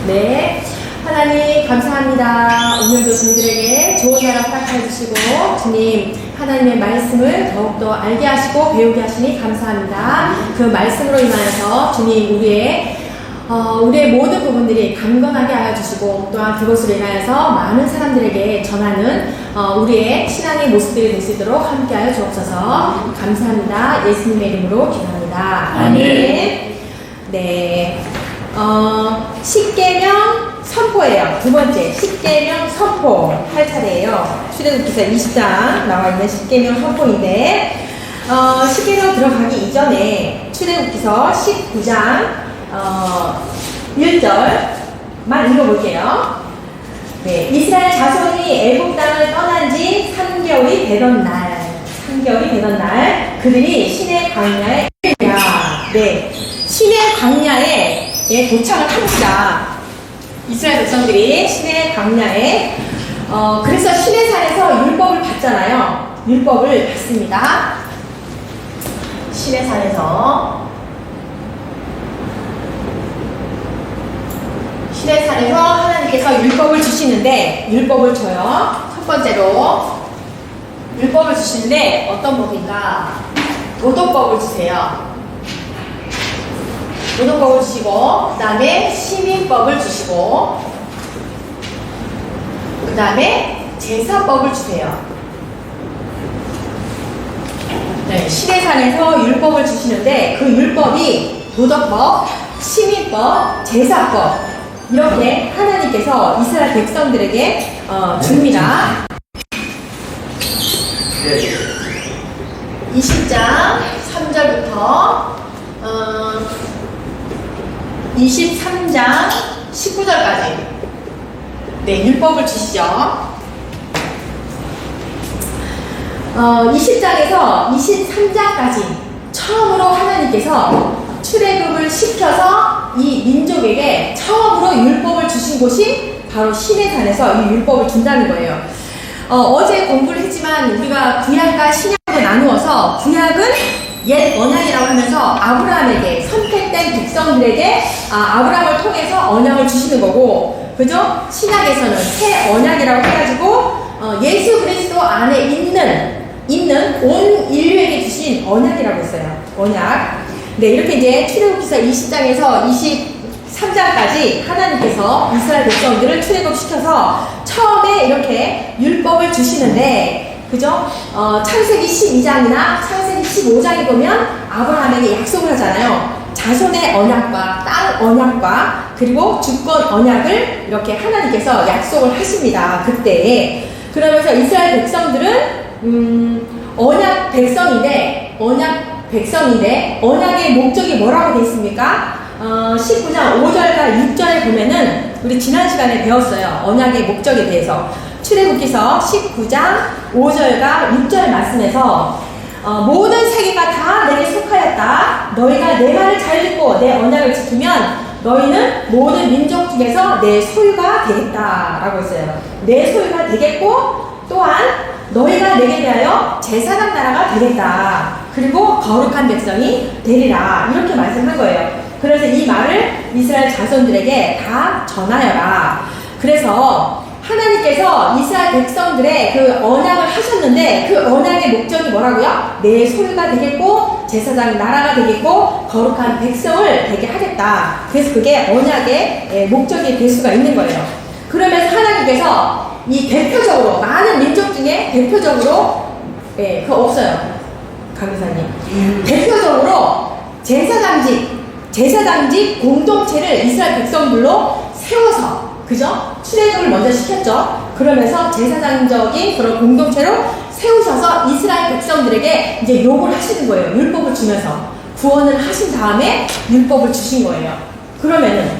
네, 하나님 감사합니다. 오늘도 저희들에게 좋은 나라 허락해 주시고 주님 하나님의 말씀을 더욱더 알게 하시고 배우게 하시니 감사합니다. 그 말씀으로 인하여서 주님 우리의 모든 부분들이 강건하게 하여 주시고 또한 그것으로 인하여서 많은 사람들에게 전하는 우리의 신앙의 모습들이 될 수 있도록 함께하여 주옵소서. 감사합니다. 예수님의 이름으로 기도합니다. 아멘. 네, 십계명 선포예요. 두 번째 십계명 선포 할 차례예요. 출애굽기서 20장 나와 있는 십계명 선포인데 십계명 들어가기 이전에 출애굽기서 19장 1절만 읽어볼게요. 네, 이스라엘 자손이 애굽 땅을 떠난 지 3개월이 되던 날 그들이 시내 광야에 네, 시내 광야에 도착을 합니다. 이스라엘 백성들이 시내 광야에 그래서 시내산에서 율법을 받잖아요. 율법을 받습니다. 시내산에서 하나님께서 율법을 주시는데 율법을 줘요. 첫 번째로 율법을 주시는데 어떤 법인가? 도덕법을 주세요. 도덕법을 주시고 그 다음에 시민법을 주시고 그 다음에 제사법을 주세요. 네, 시내산에서 율법을 주시는데 그 율법이 도덕법, 시민법, 제사법 이렇게 하나님께서 이스라엘 백성들에게 줍니다. 20장 3절부터 23장 19절까지 네, 율법을 주시죠. 20장에서 23장까지 처음으로 하나님께서 출애굽을 시켜서 이 민족에게 처음으로 율법을 주신 곳이 바로 시내산에서 이 율법을 준다는 거예요. 어제 공부를 했지만 우리가 구약과 신약으로 나누어서 구약은 옛 언약이라고 하면서 아브라함에게 선택된 백성들에게 아브라함을 통해서 언약을 주시는 거고, 그죠? 신약에서는 새 언약이라고 해가지고 예수 그리스도 안에 있는 온 인류에게 주신 언약이라고 했어요. 언약. 네, 이렇게 이제 출애굽기서 20장에서 23장까지 하나님께서 이스라엘 백성들을 출애굽시켜서 처음에 이렇게 율법을 주시는데, 그죠? 창세기 12장이나 창세기 15장에 보면 아브라함에게 약속을 하잖아요. 자손의 언약과 땅 언약과 그리고 주권 언약을 이렇게 하나님께서 약속을 하십니다. 그때. 그러면서 이스라엘 백성들은 언약 백성인데 언약의 목적이 뭐라고 되어 있습니까? 19장 5절과 6절에 보면은 우리 지난 시간에 배웠어요. 언약의 목적에 대해서. 출애굽기서 19장 5절과 6절 말씀에서 모든 세계가 다 내게 속하였다. 너희가 내 말을 잘 듣고 내 언약을 지키면 너희는 모든 민족 중에서 내 소유가 되겠다 라고 했어요. 내 소유가 되겠고 또한 너희가 내게 대하여 제사장 나라가 되겠다. 그리고 거룩한 백성이 되리라. 이렇게 말씀한 거예요. 그래서 이 말을 이스라엘 자손들에게 다 전하여라. 그래서 하나님께서 이스라엘 백성들의 그 언약을 하셨는데 그 언약의 목적이 뭐라고요? 내 소유가 되겠고 제사장 나라가 되겠고 거룩한 백성을 되게 하겠다. 그래서 그게 언약의 목적이 될 수가 있는 거예요. 그러면서 하나님께서 이 대표적으로 많은 민족 중에 대표적으로 그거 없어요. 강의사님. 대표적으로 제사장직 공동체를 이스라엘 백성들로 세워서, 그죠? 출애굽을 먼저 시켰죠. 그러면서 제사장적인 그런 공동체로 세우셔서 이스라엘 백성들에게 이제 요구를 하시는 거예요. 율법을 주면서. 구원을 하신 다음에 율법을 주신 거예요. 그러면은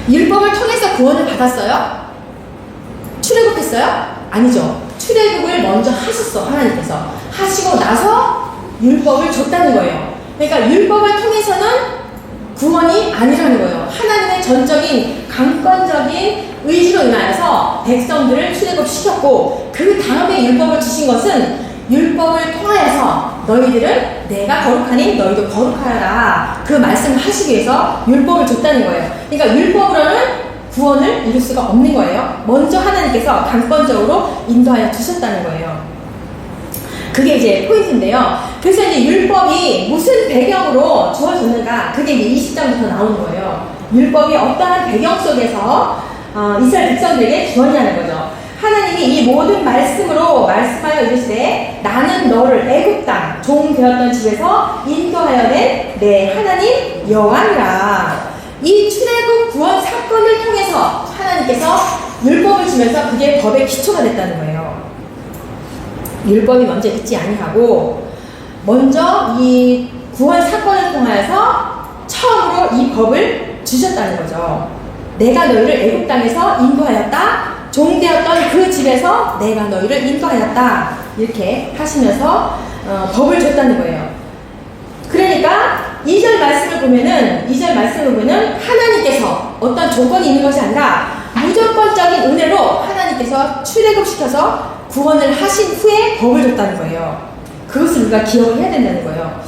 율법을 통해서 구원을 받았어요? 출애굽했어요? 아니죠. 출애굽을 먼저 하셨어. 하나님께서. 하시고 나서 율법을 줬다는 거예요. 그러니까 율법을 통해서는 구원이 아니라는 거예요. 하나님의 전적인 강권적인 의지로 인하여서 백성들을 출애굽시켰고 그 다음에 율법을 주신 것은 율법을 통하여서 너희들은 내가 거룩하니 너희도 거룩하여라. 그 말씀을 하시기 위해서 율법을 줬다는 거예요. 그러니까 율법으로는 구원을 이룰 수가 없는 거예요. 먼저 하나님께서 강권적으로 인도하여 주셨다는 거예요. 그게 이제 포인트인데요. 그래서 이제 율법이 무슨 배경으로 주어졌는가, 그게 이제 20장부터 나오는 거예요. 율법이 어떠한 배경 속에서 이스라엘 백성들에게 주었냐는 거죠. 하나님이 이 모든 말씀으로 말씀하여 이르시되 나는 너를 애굽 땅 종 되었던 집에서 인도하여 낸 내 하나님 여호와니라. 이 출애굽 구원 사건을 통해서 하나님께서 율법을 주면서 그게 법의 기초가 됐다는 거예요. 율법이 먼저 있지 아니하고 먼저 이 구원 사건을 통하여서 처음으로 이 법을 주셨다는 거죠. 내가 너희를 애굽 땅에서 인도하였다. 종되었던 그 집에서 내가 너희를 인도하였다. 이렇게 하시면서 법을 줬다는 거예요. 그러니까 2절 말씀을 보면은 하나님께서 어떤 조건이 있는 것이 아니라 무조건적인 은혜로 하나님께서 출애굽시켜서 구원을 하신 후에 법을 줬다는 거예요. 그것을 우리가 기억을 해야 된다는 거예요.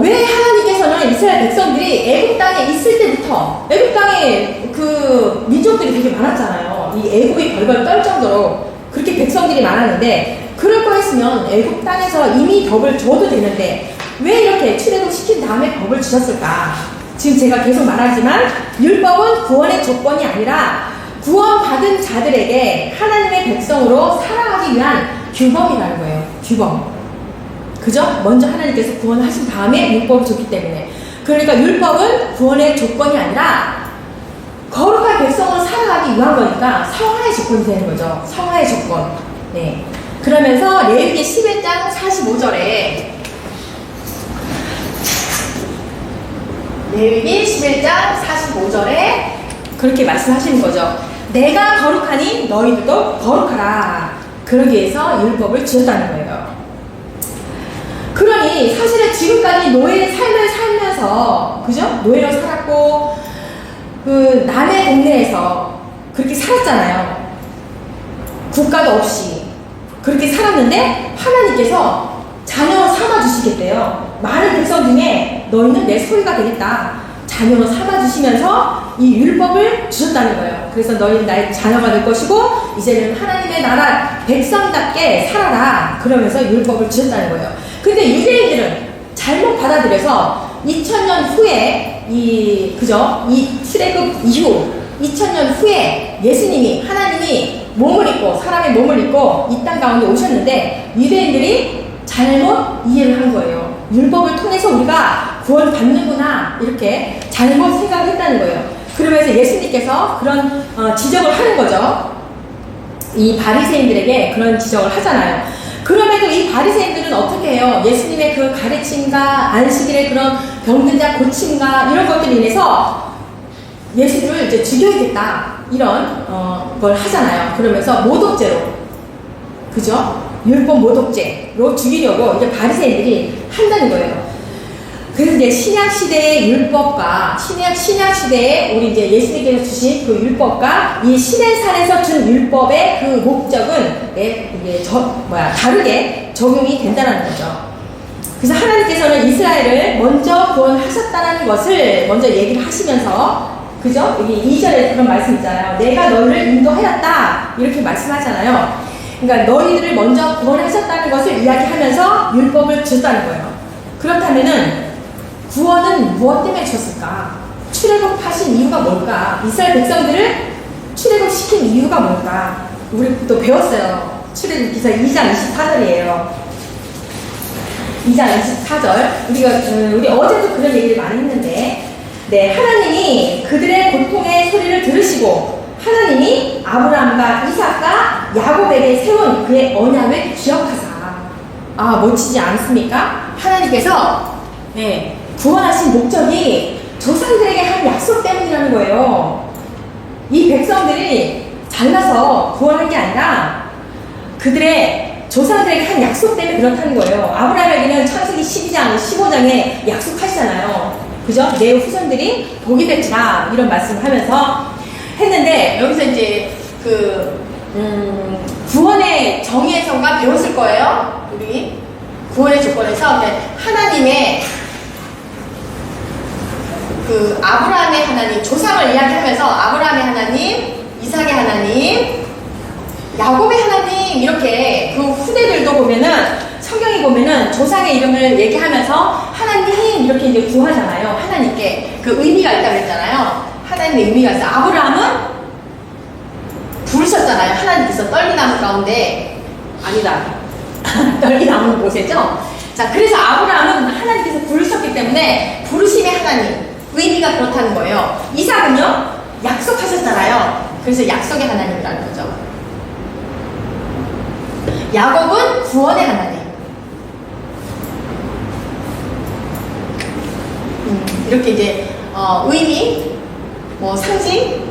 왜 하나님께서는 이스라엘 백성들이 애굽 땅에 있을 때부터, 애굽 땅에 그 민족들이 되게 많았잖아요. 이 애굽이 벌벌 떨 정도로 그렇게 백성들이 많았는데, 그럴 거 했으면 애굽 땅에서 이미 법을 줘도 되는데 왜 이렇게 출애굽 시킨 다음에 법을 주셨을까? 지금 제가 계속 말하지만 율법은 구원의 조건이 아니라 구원받은 자들에게 하나님의 백성으로 살아가기 위한 규범이라는 거예요. 규범. 그죠? 먼저 하나님께서 구원하신 다음에 율법을 줬기 때문에. 그러니까 율법은 구원의 조건이 아니라 거룩한 백성으로 살아가기 위한 거니까 성화의 조건이 되는 거죠. 성화의 조건. 네. 그러면서 레위기 11장 45절에 레위기 11장 45절에 그렇게 말씀하시는 거죠. 내가 거룩하니 너희들도 거룩하라. 그러기 위해서 율법을 주셨다는 거예요. 그러니 사실은 지금까지 노예의 삶을 살면서, 그죠? 노예로 살았고 그 남의 동네에서 그렇게 살았잖아요. 국가도 없이 그렇게 살았는데 하나님께서 자녀로 삼아주시겠대요. 많은 백성 중에 너희는 내 소유가 되겠다. 자녀로 삼아주시면서 이 율법을 주셨다는 거예요. 그래서 너희는 나의 자녀가 될 것이고 이제는 하나님의 나라 백성답게 살아라. 그러면서 율법을 주셨다는 거예요. 근데 유대인들은 잘못 받아들여서 2000년 후에 이 출애굽 이후 2000년 후에 예수님이, 하나님이 몸을 입고, 사람의 몸을 입고 이 땅 가운데 오셨는데 유대인들이 잘못 이해를 한 거예요. 율법을 통해서 우리가 구원 받는구나, 이렇게 잘못 생각을 했다는 거예요. 그러면서 예수님께서 그런 지적을 하는 거죠. 이 바리새인들에게 그런 지적을 하잖아요. 그럼에도 이 바리새인들은 어떻게 해요? 예수님의 그 가르침과 안식일의 그런 병든 자 고침과 이런 것들로 인해서 예수를 이제 죽여야겠다, 이런 걸 하잖아요. 그러면서 모독죄로, 그죠? 율법 모독죄로 죽이려고 이제 바리새인들이 한다는 거예요. 그래서 이제 신약 시대의 율법과 신약 시대에 우리 이제 예수님께서 주신 그 율법과 이 시내산에서 준 율법의 그 목적은 이게 다르게 적용이 된다는 거죠. 그래서 하나님께서는 이스라엘을 먼저 구원하셨다는 것을 먼저 얘기를 하시면서, 그죠? 여기 2절에 그런 말씀 있잖아요. 내가 너희를 인도하였다, 이렇게 말씀하잖아요. 그러니까 너희들을 먼저 구원하셨다는 것을 이야기하면서 율법을 주셨다는 거예요. 그렇다면은 구원은 무엇 때문에 주셨을까? 출애굽하신 이유가 뭘까? 이스라엘 백성들을 출애굽시킨 이유가 뭘까? 우리 또 배웠어요. 출애굽기서 2장 24절이에요. 2장 24절. 우리 어제도 그런 얘기를 많이 했는데, 네, 하나님이 그들의 고통의 소리를 들으시고 하나님이 아브라함과 이삭과 야곱에게 세운 그의 언약을 기억하사. 멋지지 않습니까? 하나님께서 구원하신 목적이 조상들에게 한 약속 때문이라는 거예요. 이 백성들이 잘나서 구원한 게 아니라 그들의 조상들에게 한 약속 때문에 그렇다는 거예요. 아브라함에게는 창세기 12장, 15장에 약속하시잖아요. 그죠? 내 후손들이 복이 될지라, 이런 말씀을 하면서 했는데, 여기서 이제 구원의 정의에서가 배웠을 거예요. 우리 구원의 조건에서 하나님의 그 아브라함의 하나님, 조상을 이야기하면서 아브라함의 하나님, 이삭의 하나님, 야곱의 하나님, 이렇게 그 후대들도 보면은 성경에 보면은 조상의 이름을 얘기하면서 하나님 이렇게 이제 구하잖아요. 하나님께 그 의미가 있다고 그랬잖아요. 하나님의 의미가 있어요. 아브라함은 부르셨잖아요. 하나님께서 떨기나무 가운데, 아니다. 떨기나무 곳에죠. 자, 그래서 아브라함은 하나님께서 부르셨기 때문에 부르심의 하나님, 의미가 그렇다는 거예요. 이삭은요, 약속하셨잖아요. 그래서 약속의 하나님이라는 거죠. 야곱은 구원의 하나님. 이렇게 이제 의미, 뭐 상징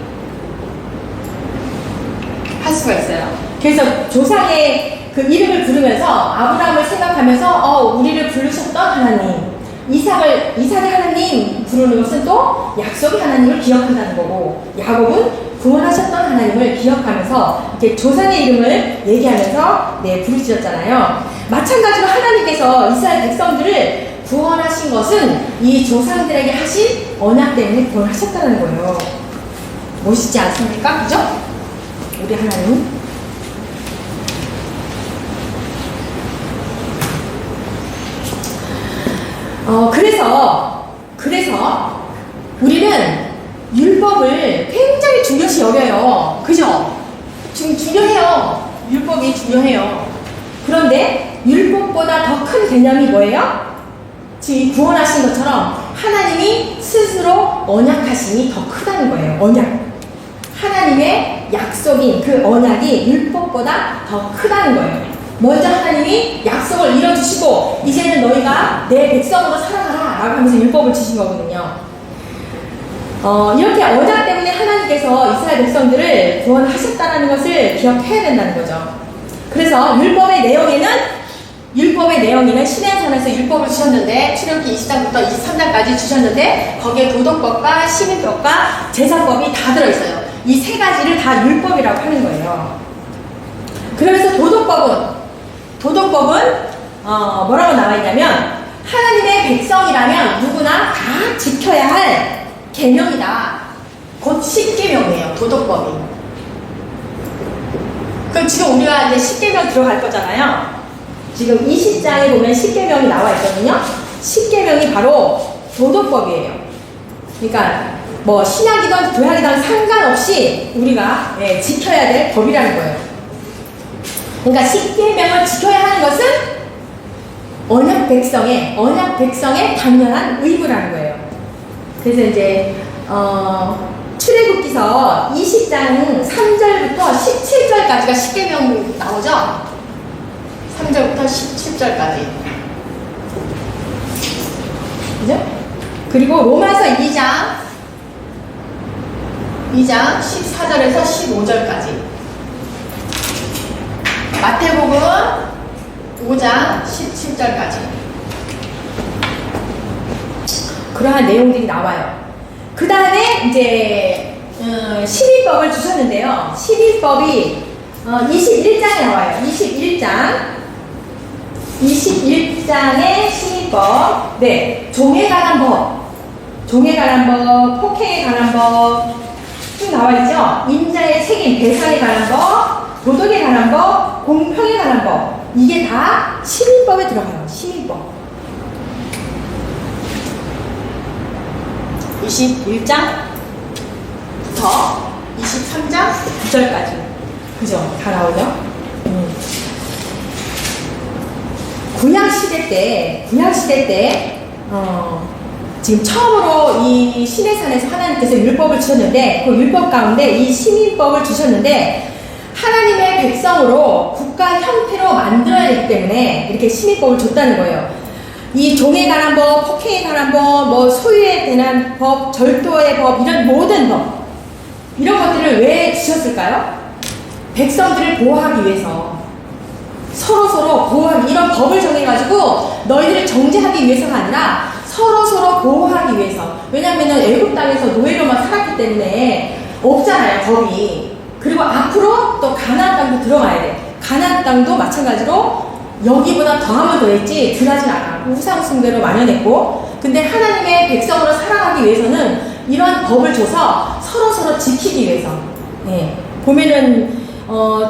할 수가 있어요. 그래서 조상의 그 이름을 부르면서 아브라함을 생각하면서 우리를 부르셨던 하나님, 이삭의 하나님 부르는 것은 또 약속의 하나님을 기억한다는 거고, 야곱은 구원하셨던 하나님을 기억하면서 이렇게 조상의 이름을 얘기하면서 부르셨잖아요. 마찬가지로 하나님께서 이스라엘 백성들을 구원하신 것은 이 조상들에게 하신 언약 때문에 구원하셨다는 거예요. 멋있지 않습니까? 그죠? 우리 하나님. 그래서 우리는 율법을 굉장히 중요시 여겨요. 그죠? 지금 중요해요. 율법이 중요해요. 그런데 율법보다 더 큰 개념이 뭐예요? 지금 구원하신 것처럼 하나님이 스스로 언약하심이 더 크다는 거예요. 언약. 하나님의 약속인 그 언약이 율법보다 더 크다는 거예요. 먼저 하나님이 약속을 이뤄주시고 이제는 너희가 내 백성으로 살아가라 라고 하면서 율법을 주신 거거든요. 이렇게 언약 때문에 하나님께서 이스라엘 백성들을 구원하셨다는 것을 기억해야 된다는 거죠. 그래서 율법의 내용에는 시내산에서 율법을 주셨는데, 출애굽기 20장부터 23장까지 주셨는데 거기에 도덕법과 시민법과 제사법이 다 들어있어요. 이 세 가지를 다 율법이라고 하는 거예요. 그러면서 도덕법은 뭐라고 나와 있냐면, 하나님의 백성이라면 누구나 다 지켜야 할 계명이다. 곧 십계명이에요. 도덕법이. 그럼 지금 우리가 이제 십계명 들어갈 거잖아요. 지금 20장에 보면 십계명이 나와 있거든요. 십계명이 바로 도덕법이에요. 그러니까 뭐 신약이든 구약이든 상관없이 우리가 지켜야 될 법이라는 거예요. 그러니까 십계명을 지켜야 하는 것은 언약 백성의 당연한 의무라는 거예요. 그래서 이제 출애굽기서 20장 3절부터 17절까지가 십계명 나오죠. 3절부터 17절까지. 그죠? 그리고 로마서 2장 14절에서 15절까지. 마태복음 5장 17절까지. 그러한 내용들이 나와요. 그 다음에 이제 11법을 주셨는데요. 11법이 21장에 나와요. 21장의 11법. 종에 관한 법, 폭행에 관한 법 쭉 나와 있죠. 인자의 책임, 배상에 관한 법, 도덕에 관한 법, 공평에 관한 법. 이게 다 시민법에 들어가요. 시민법. 21장부터 23장 9절까지. 그죠? 다 나오죠? 구약시대 때, 지금 처음으로 이 시내산에서 하나님께서 율법을 주셨는데, 그 율법 가운데 이 시민법을 주셨는데, 하나님의 백성으로 국가 형태로 만들어야 되기 때문에 이렇게 시민법을 줬다는 거예요. 이 종에 관한 법, 폭행에 관한 법, 뭐 소유에 관한 법, 절도의 법, 이런 모든 법, 이런 것들을 왜 주셨을까요? 백성들을 보호하기 위해서, 서로 보호하기, 이런 법을 정해가지고 너희들을 정죄하기 위해서가 아니라 서로 보호하기 위해서. 왜냐하면 애굽 땅에서 노예로만 살았기 때문에 없잖아요, 법이. 그리고 앞으로 또 가나안 땅도 들어가야 돼. 가나안 땅도 마찬가지로 여기보다 더하면 더했지 덜하진 않아. 우상 숭배로 만연했고, 근데 하나님의 백성으로 살아가기 위해서는 이러한 법을 줘서 서로 지키기 위해서. 예. 보면은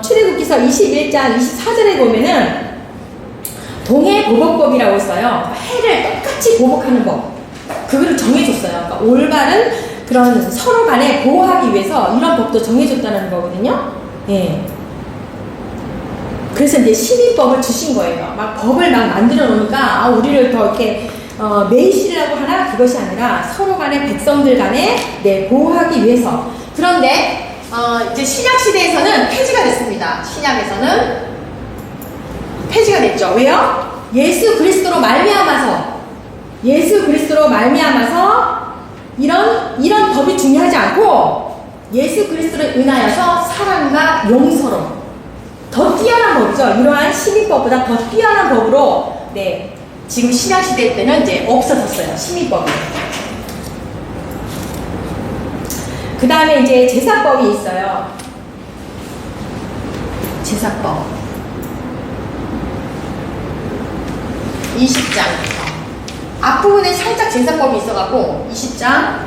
출애굽기서 21장 24절에 보면은 동해보복법이라고 있어요. 해를 똑같이 보복하는 법. 그거를 정해줬어요. 그러니까 올바른 그런 서로 간에 보호하기 위해서 이런 법도 정해줬다는 거거든요. 예. 그래서 이제 시민법을 주신 거예요. 막 법을 막 만들어 놓으니까 우리를 더 이렇게 매이시라고 하나 그것이 아니라 서로 간에 백성들 간에 네, 보호하기 위해서. 그런데 이제 신약 시대에서는 폐지가 됐습니다. 신약에서는 폐지가 됐죠. 왜요? 예수 그리스도로 말미암아서 이런 법이 중요하지 않고 예수 그리스도를 인하여서 사랑과 용서로 더 뛰어난 법이죠. 이러한 시민법보다 더 뛰어난 법으로 네 지금 신약 시대 때는 이제 없어졌어요. 시민법이. 그 다음에 이제 제사법이 있어요. 제사법 20장 앞부분에 살짝 제사법이 있어갖고 20장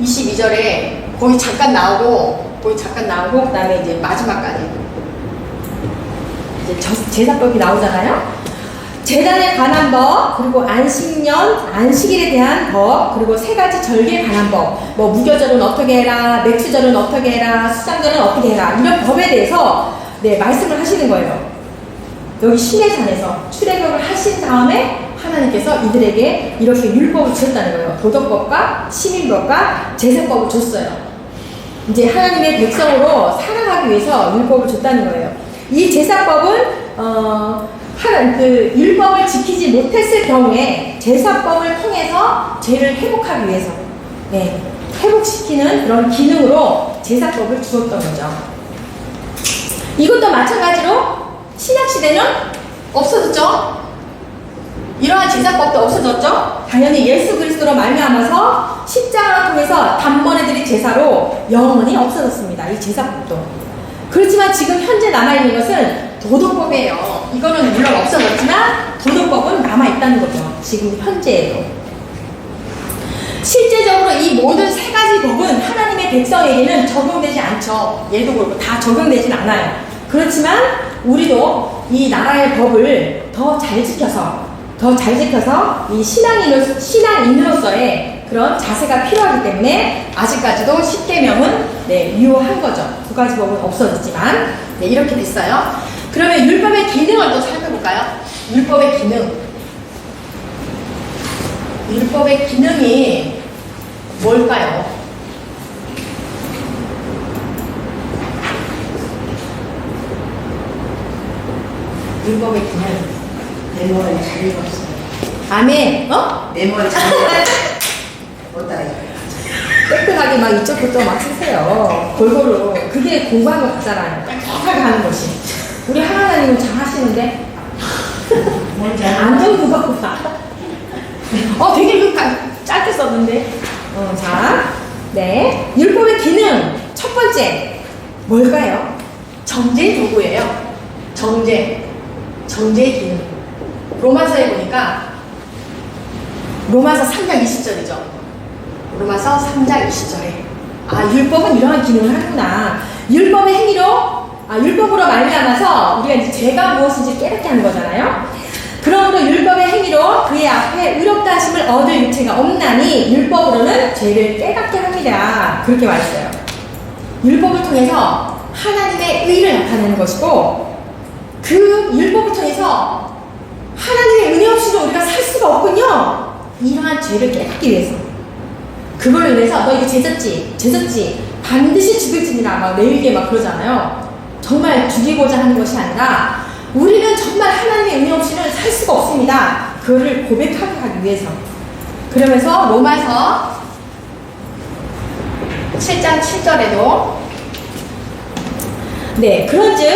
22절에 거기 잠깐 나오고 그 다음에 이제 마지막까지 이제 제사법이 나오잖아요. 제단에 관한 법, 그리고 안식일에 대한 법, 그리고 세 가지 절기에 관한 법, 뭐 무교절은 어떻게 해라, 맥주절은 어떻게 해라, 수장절은 어떻게 해라, 이런 법에 대해서 네 말씀을 하시는 거예요. 여기 시내산에서 출애굽을 하신 다음에 하나님께서 이들에게 이렇게 율법을 주셨다는 거예요. 도덕법과 시민법과 제사법을 줬어요. 이제 하나님의 백성으로 살아가기 위해서 율법을 줬다는 거예요. 이 제사법은 그 율법을 지키지 못했을 경우에 제사법을 통해서 죄를 회복하기 위해서 네, 회복시키는 그런 기능으로 제사법을 주었던 거죠. 이것도 마찬가지로 신약시대는 없어졌죠. 이러한 제사법도 없어졌죠. 당연히 예수 그리스도로 말미암아서 십자가를 통해서 단번에 드린 제사로 영원히 없어졌습니다. 이 제사법도. 그렇지만 지금 현재 남아있는 것은 도덕법이에요. 이거는 물론 없어졌지만 도덕법은 남아있다는 거죠. 지금 현재에도. 실제적으로 이 모든 세 가지 법은 하나님의 백성에게는 적용되지 않죠. 얘도 그렇고 다 적용되진 않아요. 그렇지만 우리도 이 나라의 법을 더 잘 지켜서 이 신앙인으로서의 그런 자세가 필요하기 때문에 아직까지도 십계명은 네, 유효한 거죠. 두 가지 법은 없어졌지만 네, 이렇게 됐어요. 그러면 율법의 기능을 또 살펴볼까요? 율법의 기능. 율법의 기능이 뭘까요? 율법의 기능. 메모를 잘 읽었어요. 아멘. 메모를 잘 읽었어요. 못다 깨끗하게 막 이쪽부터 막 쓰세요. 골고루. 그게 공부한 것 같잖아요. 깨끗하게 하는 것이. 우리 하나님은 잘 하시는데. 뭔지 안정부가 되게 짧게 썼는데. 자, 네. 율법의 기능. 첫 번째. 뭘까요? 정죄 도구예요. 정죄의 기능. 로마서에 보니까 로마서 3장 20절이죠. 로마서 3장 20절에 율법은 이러한 기능을 하는구나. 율법의 행위로 율법으로 말미암아서 우리가 이제 죄가 무엇인지 깨닫게 하는 거잖아요. 그러므로 율법의 행위로 그의 앞에 의롭다 하심을 얻을 육체가 없나니 율법으로는 죄를 깨닫게 합니다. 그렇게 말했어요. 율법을 통해서 하나님의 의를 나타내는 것이고 그 율법을 통해서 하나님의 은혜 없이는 우리가 살 수가 없군요. 이러한 죄를 깨닫기 위해서. 그걸로 인해서 너 이거 죄졌지 반드시 죽일지니라 막 내일게 막 그러잖아요. 정말 죽이고자 하는 것이 아니라 우리는 정말 하나님의 은혜 없이는 살 수가 없습니다. 그거를 고백하게 하기 위해서. 그러면서 로마서 7장 7절에도 네, 그런즉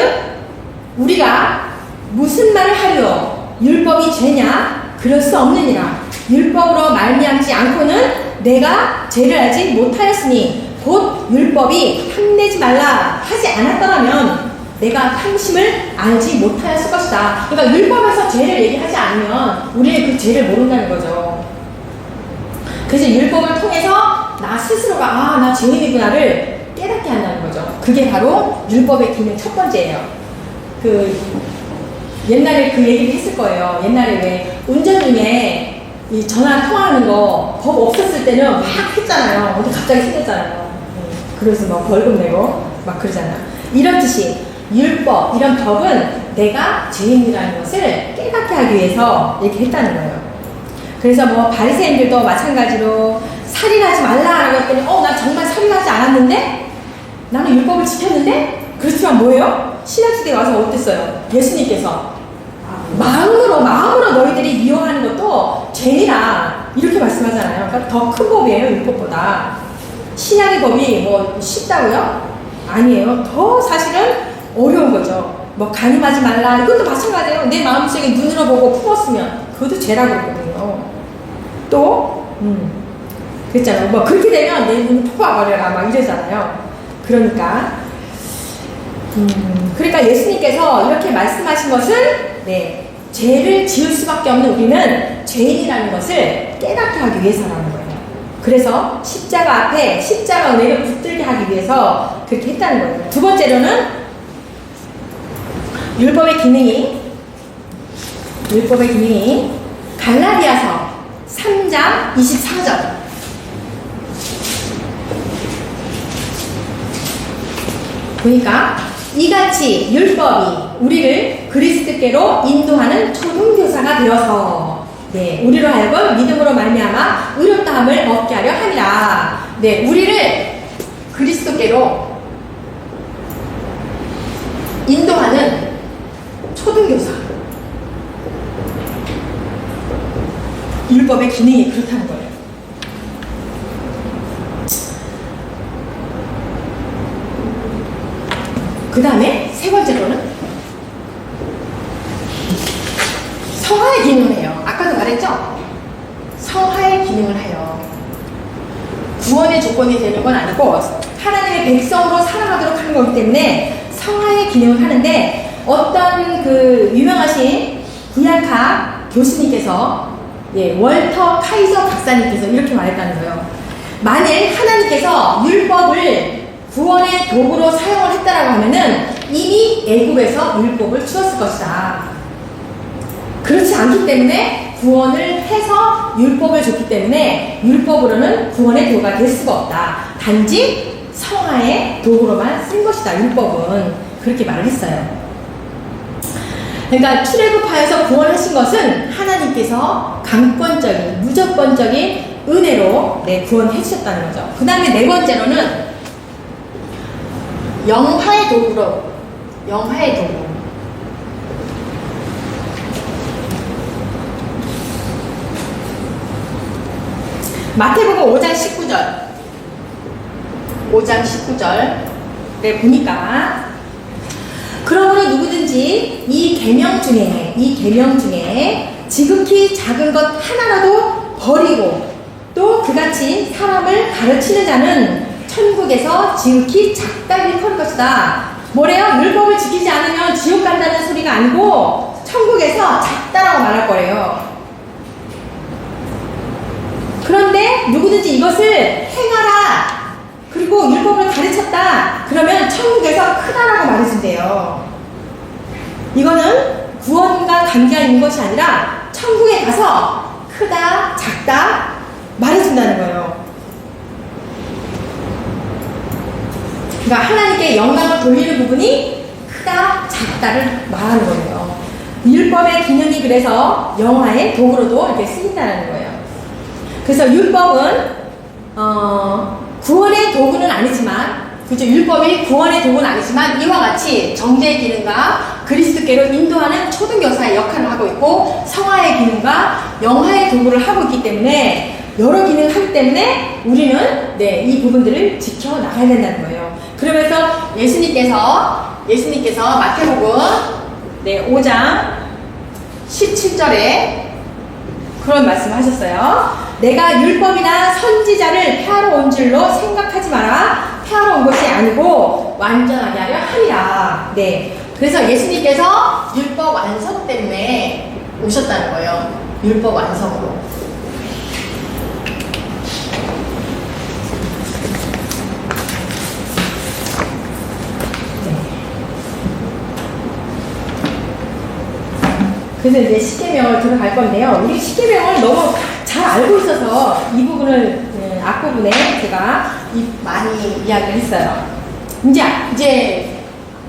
우리가 무슨 말을 하리요? 율법이 죄냐? 그럴 수 없느니라. 율법으로 말미암지 않고는 내가 죄를 알지 못하였으니 곧 율법이 탐내지 말라 하지 않았더라면 내가 탐심을 알지 못하였을 것이다. 그러니까 율법에서 죄를 얘기하지 않으면 우리는 그 죄를 모른다는 거죠. 그래서 율법을 통해서 나 스스로가 나 죄인이구나를 깨닫게 한다는 거죠. 그게 바로 율법의 기능 첫 번째예요. 옛날에 그 얘기를 했을 거예요. 옛날에 왜 운전 중에 이 전화 통화하는 거 법 없었을 때는 막 했잖아요. 근데 갑자기 생겼잖아요. 그래서 막 벌금 내고 막 그러잖아요. 이런 뜻이 율법, 이런 법은 내가 죄인이라는 것을 깨닫게 하기 위해서 얘기했다는 거예요. 그래서 뭐 바리새인들도 마찬가지로 살인하지 말라라고 했더니 나 정말 살인하지 않았는데? 나는 율법을 지켰는데? 그렇지만 뭐예요? 신학시대에 와서 어땠어요? 예수님께서 마음으로 너희들이 미워하는 것도 죄니라 이렇게 말씀하잖아요. 그러니까 더 큰 법이에요, 율법보다. 신약의 법이 뭐 쉽다고요? 아니에요. 더 사실은 어려운 거죠. 뭐 간음하지 말라 이것도 마찬가지예요. 내 마음속에 눈으로 보고 품었으면 그것도 죄라고 그러거든요. 또 그랬잖아요. 뭐 그렇게 되면 내 눈을 뽑아버려라 막 이러잖아요. 그러니까 예수님께서 이렇게 말씀하신 것은 죄를 지을 수밖에 없는 우리는 죄인이라는 것을 깨닫게 하기 위해서라는 거예요. 그래서 십자가 앞에 십자가 은혜를 붙들게 하기 위해서 그렇게 했다는 거예요. 두 번째로는 율법의 기능이 갈라디아서 3장 24절 보니까 이같이 율법이 우리를 그리스도께로 인도하는 초등교사가 되어서 우리로 하여금 믿음으로 말미암아 의롭다함을 얻게 하려 함이라. 우리를 그리스도께로 인도하는 초등교사. 율법의 기능이 그렇다는 거예요. 그 다음에 세 번째로는 성화의 기능을 해요. 아까도 말했죠? 성화의 기능을 해요. 구원의 조건이 되는 건 아니고 하나님의 백성으로 살아가도록 하는 거기 때문에 성화의 기능을 하는데 어떤 유명하신 구약학 교수님께서 월터 카이저 박사님께서 이렇게 말했다는 거예요. 만일 하나님께서 율법을 구원의 도구로 사용을 했다라고 하면은 이미 애굽에서 율법을 주었을 것이다. 그렇지 않기 때문에 구원을 해서 율법을 줬기 때문에 율법으로는 구원의 도구가 될 수가 없다. 단지 성화의 도구로만 쓴 것이다. 율법은 그렇게 말을 했어요. 그러니까 출애굽하여서 구원하신 것은 하나님께서 강권적인 무조건적인 은혜로 구원해 주셨다는 거죠. 그 다음에 네 번째로는 영화의 도구. 마태복음 5장 19절에 보니까 그러므로 누구든지 이 계명 중에 지극히 작은 것 하나라도 버리고 또 그같이 사람을 가르치는 자는 천국에서 지극히 작다 일컬을 것이다. 뭐래요? 율법을 지키지 않으면 지옥 간다는 소리가 아니고 천국에서 작다라고 말할 거래요. 그런데 누구든지 이것을 행하라. 그리고 율법을 가르쳤다. 그러면 천국에서 크다라고 말해준대요. 이거는 구원과 관계가 있는 것이 아니라 천국에 가서 크다, 작다 말해준다는 거예요. 그러니까 하나님께 영광을 돌리는 부분이 크다, 작다를 말하는 거예요. 율법의 기능이 그래서 영화의 도구로도 이렇게 쓰인다는 거예요. 그래서 율법은 구원의 도구는 아니지만, 그죠? 율법이 구원의 도구는 아니지만 이와 같이 정죄의 기능과 그리스도께로 인도하는 초등교사의 역할을 하고 있고 성화의 기능과 영화의 도구를 하고 있기 때문에 여러 기능을 하기 때문에 우리는 이 부분들을 지켜나가야 된다는 거예요. 그러면서 예수님께서 마태복음 5장 17절에 그런 말씀을 하셨어요. 내가 율법이나 선지자를 폐하러 온 줄로 생각하지 마라. 폐하러 온 것이 아니고 완전하게 하려 하리라. 네. 그래서 예수님께서 율법 완성 때문에 오셨다는 거예요. 율법 완성으로. 그래서 이제 십계명을 들어갈 건데요. 우리 십계명을 너무 잘 알고 있어서 이 부분을 앞부분에 제가 많이 이야기를 했어요. 이제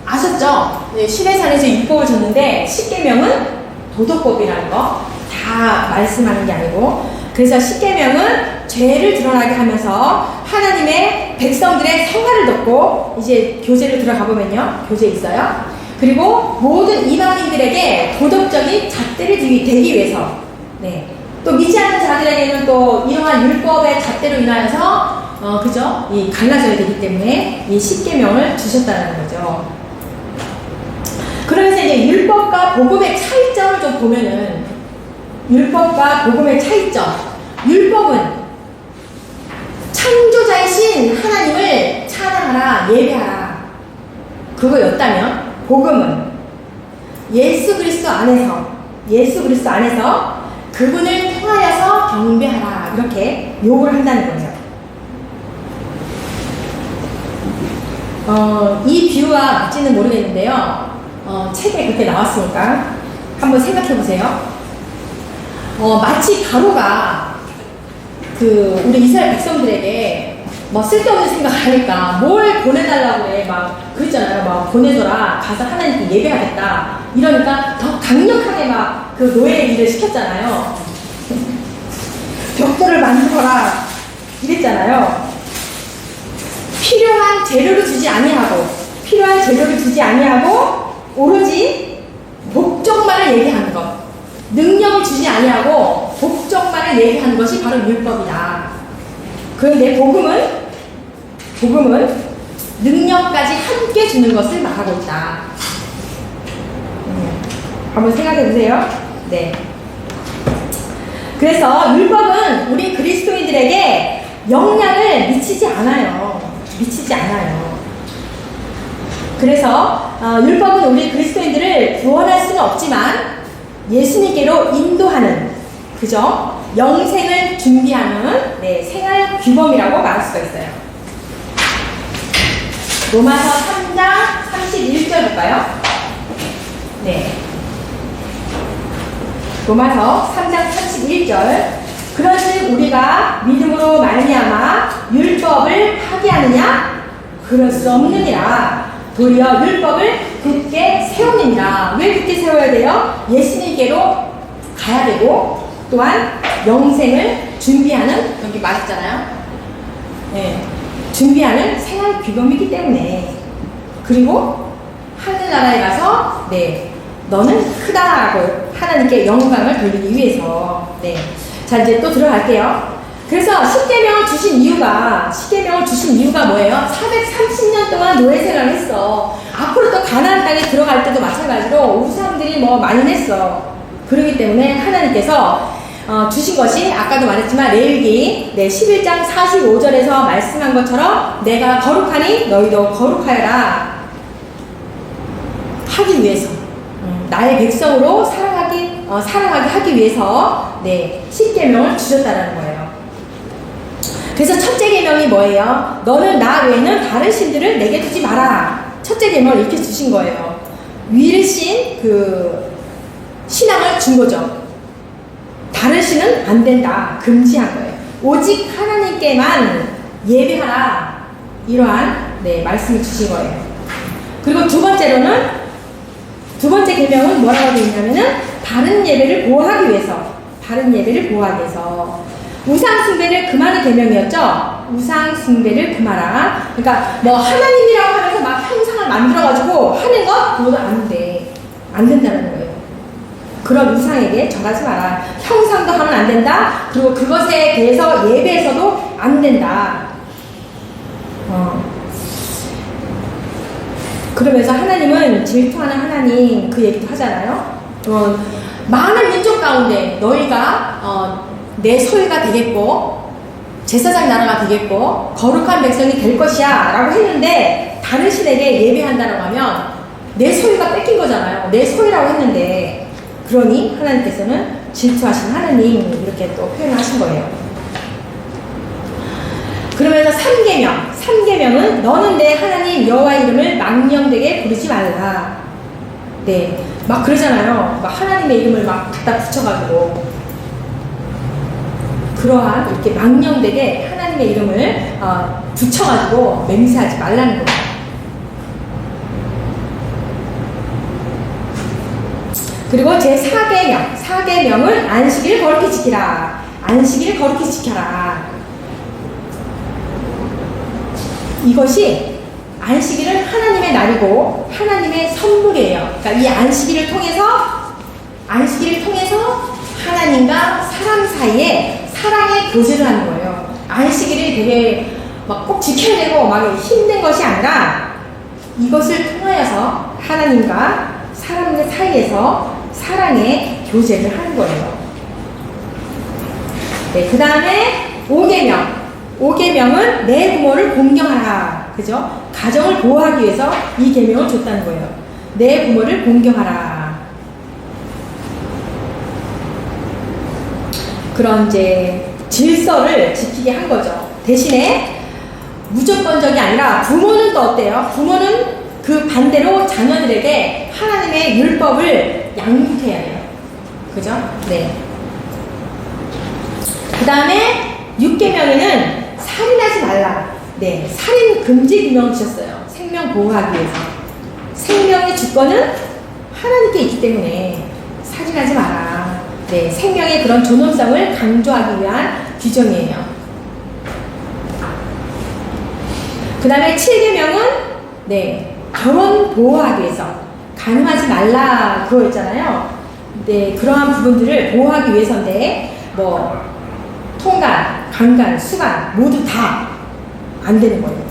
아셨죠? 시내산에서 율법을 줬는데 십계명은 도덕법이라는 거 다 말씀하는 게 아니고, 그래서 십계명은 죄를 드러나게 하면서 하나님의 백성들의 성화를 돕고, 이제 교제로 들어가 보면요, 교제 있어요. 그리고 모든 이방인들에게 도덕적인 잣대를 되기 위해서, 네. 또 믿지 않는 자들에게는 또 이러한 율법의 잣대로 인하여서 그죠? 이 갈라져야 되기 때문에 이 십계명을 주셨다는 거죠. 그러면서 이제 율법과 복음의 차이점을 좀 보면은, 율법과 복음의 차이점. 율법은 창조자이신 하나님을 찬양하라, 예배하라, 그거였다면, 복음은 예수 그리스도 안에서 그분을 통하여서 경배하라, 이렇게 요구를 한다는 거죠. 이 비유와 맞지는 모르겠는데요. 책에 그렇게 나왔으니까 한번 생각해 보세요. 마치 바로가 우리 이스라엘 백성들에게 뭐 쓸데없는 생각을 하니까 뭘 보내달라고 해, 막 그랬잖아요. 막 보내줘라, 가서 하나님께 예배하겠다, 이러니까 더 강력하게 막 그 노예 일을 시켰잖아요. 벽돌을 만들어라 이랬잖아요. 필요한 재료를 주지 아니하고 오로지 목적만을 얘기하는 것, 능력을 주지 아니하고 목적만을 얘기하는 것이 바로 율법이다. 그런데 복음은 능력까지 함께 주는 것을 말하고 있다. 한번 생각해 보세요. 네. 그래서 율법은 우리 그리스도인들에게 영향을 미치지 않아요. 그래서 율법은 우리 그리스도인들을 구원할 수는 없지만 예수님께로 인도하는, 그죠? 영생을 준비하는 생활 규범이라고 말할 수가 있어요. 로마서 3장 31절 볼까요? 네. 로마서 3장 31절. 그런즉 우리가 믿음으로 말미암아 율법을 파기하느냐? 그럴 수 없느니라. 도리어 율법을 굳게 세웁니다. 왜 굳게 세워야 돼요? 예수님께로 가야 되고, 또한 영생을 준비하는, 여기 말했잖아요. 네. 준비하는 생활 규범이기 때문에. 그리고 하늘나라에 가서 너는 크다라고 하나님께 영광을 돌리기 위해서. 자, 이제 또 들어갈게요. 그래서 십계명을 주신 이유가 뭐예요? 430년 동안 노예 생활을 했어. 앞으로 또 가나안 땅에 들어갈 때도 마찬가지로 우상들이 많이 냈어. 그렇기 때문에 하나님께서 주신 것이, 아까도 말했지만 레위기 11장 45절에서 말씀한 것처럼 내가 거룩하니 너희도 거룩하여라 하기 위해서, 나의 백성으로 사랑하게 하기 위해서 십계명을 주셨다는 거예요. 그래서 첫째 계명이 뭐예요? 너는 나 외에는 다른 신들을 내게 두지 마라. 첫째 계명을 이렇게 주신 거예요. 위르신 신앙을 준 거죠. 다른 신은 안 된다, 금지한 거예요. 오직 하나님께만 예배하라, 이러한 말씀을 주신 거예요. 그리고 두 번째 계명은 뭐라고 되어 있냐면은 다른 예배를 보호하기 위해서 우상 숭배를 금하는 계명이었죠. 우상 숭배를 금하라. 그러니까 하나님이라고 하면서 막 형상을 만들어가지고 하는 것, 그것도 안 된다는 거예요. 그런 우상에게 절하지 마라. 형상도 하면 안 된다. 그리고 그것에 대해서 예배에서도 안 된다. 그러면서 하나님은 질투하는 하나님, 그 얘기도 하잖아요. 많은 민족 가운데 너희가 내 소유가 되겠고 제사장 나라가 되겠고 거룩한 백성이 될 것이야 라고 했는데 다른 신에게 예배한다라고 하면 내 소유가 뺏긴 거잖아요. 내 소유라고 했는데 그러니 하나님께서는 질투하신 하나님 이렇게 또 표현하신 거예요. 그러면서 3계명은 너는 내 하나님 여호와 이름을 망령되게 부르지 말라. 네, 막 그러잖아요. 막 하나님의 이름을 막 갖다 붙여가지고 그러한 이렇게 망령되게 하나님의 이름을 붙여가지고 맹세하지 말라는 거예요. 그리고 제 4계명은 안식일을 거룩히 지키라. 안식일을 거룩히 지켜라. 이것이 안식일은 하나님의 날이고 하나님의 선물이에요. 그러니까 이 안식일을 통해서 하나님과 사람 사이에 사랑의 교제를 하는 거예요. 안식일이 되게 막 꼭 지켜야 되고 막 힘든 것이 아니라 이것을 통하여서 하나님과 사람들 사이에서 사랑의 교제를 하는 거예요. 네, 그 다음에 5계명은 내 부모를 공경하라. 그죠? 가정을 보호하기 위해서 이 계명을 줬다는 거예요. 내 부모를 공경하라. 그런 이제 질서를 지키게 한 거죠. 대신에 무조건적이 아니라 부모는 또 어때요? 부모는 그 반대로 자녀들에게 하나님의 율법을 양육해야 해요. 그죠? 네. 그 다음에 6계명에는 살인하지 말라. 네, 살인 금지 규명을 주셨어요. 생명 보호하기 위해서. 생명의 주권은 하나님께 있기 때문에 살인하지 마라. 네, 생명의 그런 존엄성을 강조하기 위한 규정이에요. 그 다음에 7계명은 네, 결혼 보호하기 위해서 간음하지 말라 그거 있잖아요. 네, 그러한 부분들을 보호하기 위해서인데 뭐 통간, 강간, 수간 모두 다 안 되는 거예요.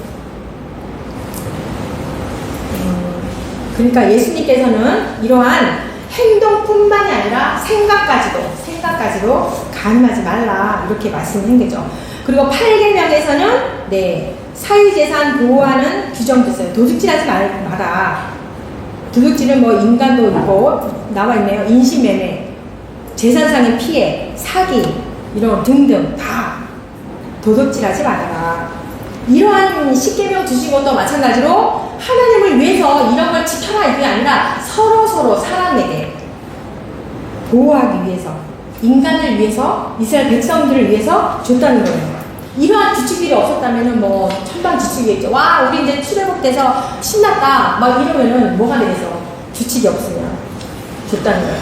그러니까 예수님께서는 이러한 행동뿐만이 아니라 생각까지도 간음하지 말라 이렇게 말씀한 거죠. 그리고 8계명에서는 네, 사유재산 보호하는 규정도 있어요. 도둑질하지 마라. 도둑질은 뭐 인간도 있고 나와 있네요. 인신매매, 재산상의 피해, 사기 이런 등등 다 도둑질하지 말아라. 이러한 10계명 주신 것도 마찬가지로 하나님을 위해서 이런 걸 지켜라 이게 아니라 서로 사람에게 보호하기 위해서 인간을 위해서 이스라엘 백성들을 위해서 줬다는 거예요. 이러한 규칙들이 없었다면은 뭐 천방지축이겠죠. 와 우리 이제 출애굽돼서 신났다 막 이러면은 뭐가 되겠어. 규칙이 없으면 줬다는 거예요.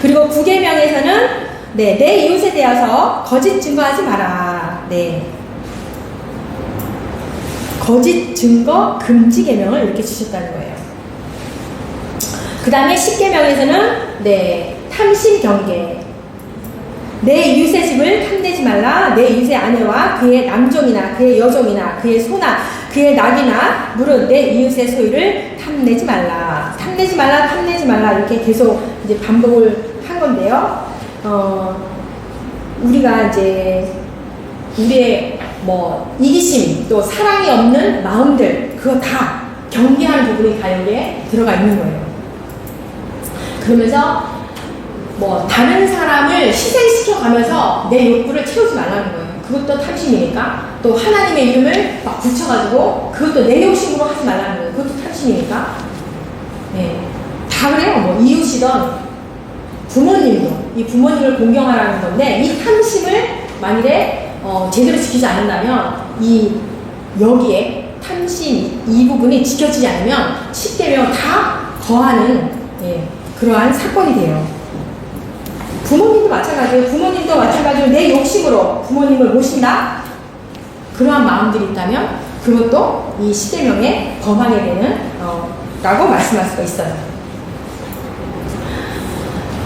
그리고 9계명에서는 네, 내 이웃에 대해서 거짓 증거하지 마라. 네. 거짓 증거 금지 계명을 이렇게 주셨다는 거예요. 그 다음에 10계명에서는 네, 탐심 경계. 내 이웃의 집을 탐내지 말라. 내 이웃의 아내와 그의 남종이나 그의 여종이나 그의 소나 그의 낙이나 무릇 내 이웃의 소유를 탐내지 말라. 탐내지 말라 이렇게 계속 이제 반복을 한 건데요. 우리가 이제 우리의 뭐 이기심 또 사랑이 없는 마음들 그거 다 경계하는 부분이 다 여기에 들어가 있는 거예요. 그러면서 뭐 다른 사람을 희생시켜 가면서 내 욕구를 채우지 말라는 거예요. 그것도 탐심이니까. 또 하나님의 이름을 막 붙여가지고 그것도 내 욕심으로 하지 말라는 거예요. 그것도 탐심이니까. 네. 다 그래요. 뭐 이웃이던 부모님도 이 부모님을 공경하라는 건데 이 탐심을 만일에 제대로 지키지 않는다면 여기에 탐심 이 부분이 지켜지지 않으면 10계명 다 거하는 그러한 사건이 돼요. 부모님도 마찬가지로 내 욕심으로 부모님을 모신다? 그러한 마음들이 있다면 그것도 이 10계명에 범하게 되는 라고 말씀할 수가 있어요.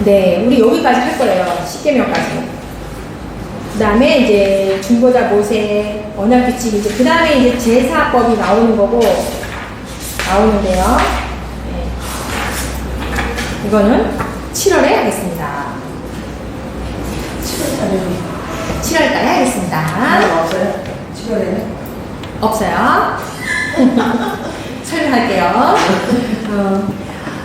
네, 우리 여기까지 할 거예요. 10계명까지. 그 다음에 이제 중보자 모세 언약 규칙 이제 그 다음에 이제 제사법이 나오는데요. 네. 이거는 7월에 하겠습니다. 7월달에 7월달에 하겠습니다. 없어요? 7월에는? 없어요. 설명할게요.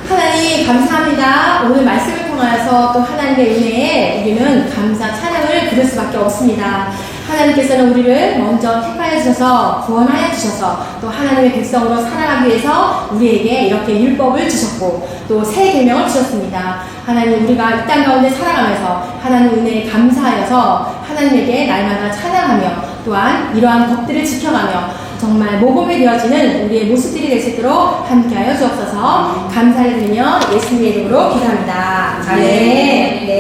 하나님 감사합니다. 오늘 말씀을 통하여서 또 하나님의 은혜에 우리는 감사 찬양을 부를 수밖에 없습니다. 하나님께서는 우리를 먼저 택하여 주셔서 구원하여 주셔서 또 하나님의 백성으로 살아가기 위해서 우리에게 이렇게 율법을 주셨고 또 새 계명을 주셨습니다. 하나님 우리가 이 땅 가운데 살아가면서 하나님 은혜에 감사하여서 하나님에게 날마다 찬양하며 또한 이러한 법들을 지켜가며 정말 모범이 되어지는 우리의 모습들이 될 수 있도록 함께하여 주옵소서. 감사를 드리며 예수님의 이름으로 기도합니다. 아멘. 네.